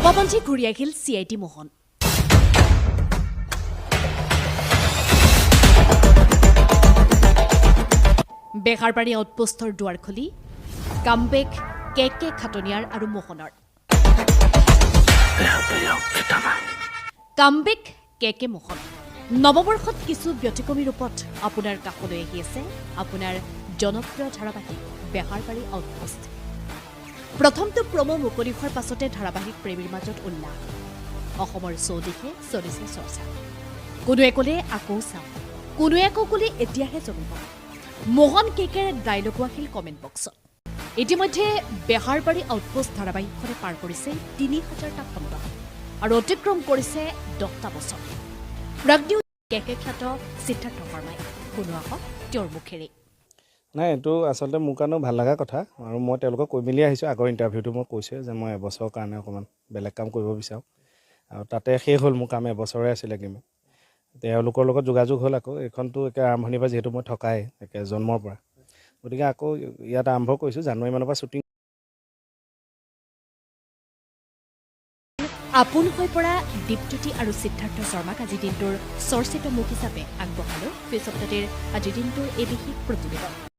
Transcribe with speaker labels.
Speaker 1: সোপাবন্ধী ঘূৰি আহিল CID মোহন বেহাৰবাৰী আউটপোষ্টৰ দুৱাৰ খুলি কামবেক কে খাটনিয়াৰ আৰু মোহনৰ কামবেক কে মোহন নৱবৰ্ষত কিছু ব্যতিক্ৰমী ৰূপত আপোনাৰ কাষলৈ আহি আছে আপোনাৰ জনপ্ৰিয় ধাৰাবাহিক বেহাৰবাৰী আউটপোষ্ট প্ৰথমটো প্ৰমো মুকলি হোৱাৰ পাছতে ধাৰাবাহিক প্ৰেমীৰ মাজত উল্লাস অসমৰ চৌদিশে চলিছে চৰ্চা কোনোৱে ক'লে আকৌ চাম কোনোৱে আকৌ ক'লে এতিয়াহে জমিব মোহন কেকেৰ ডাইলগো আহিল কমেণ্ট বক্সত ইতিমধ্যে বেহাৰবাৰী আউটপোষ্ট ধাৰাবাহিকখনে পাৰ কৰিছে ৩,০০০টা খণ্ড আৰু অতিক্ৰম কৰিছে 10টা বছৰ প্ৰজ্ঞ কেকে খ্যাত সিদ্ধাৰ্থ শৰ্মাই শুনো আহক তেওঁৰ মুখেৰে
Speaker 2: নাই এইটো আচলতে মোৰ কাৰণেও ভাল লগা কথা আৰু মই তেওঁলোকক কৈ মেলি আহিছোঁ আগৰ ইণ্টাৰভিউটো মই কৈছোঁ যে মই এবছৰৰ কাৰণে অকণমান বেলেগ কাম কৰিব বিচাৰোঁ আৰু তাতে শেষ হ'ল মোৰ কাম এবছৰে আছিলে কিমান তেওঁলোকৰ লগত যোগাযোগ হ'ল আকৌ এইখনটো একে আৰম্ভণিৰ পৰা যিহেতু মই থকাই একে জন্মৰ পৰা গতিকে আকৌ ইয়াত আৰম্ভ কৰিছোঁ জানুৱাৰী মানৰ পৰা শ্বুটিং
Speaker 1: আপোন হৈ পৰা দীপ্ততি আৰু সিদ্ধাৰ্থ শৰ্মাক আজি দিনটোৰ চৰ্চিত মুখ হিচাপে আগবঢ়ালো ফেচবুকতেৰ আজি দিনটোৰ এই বিশেষ প্ৰতিবেদন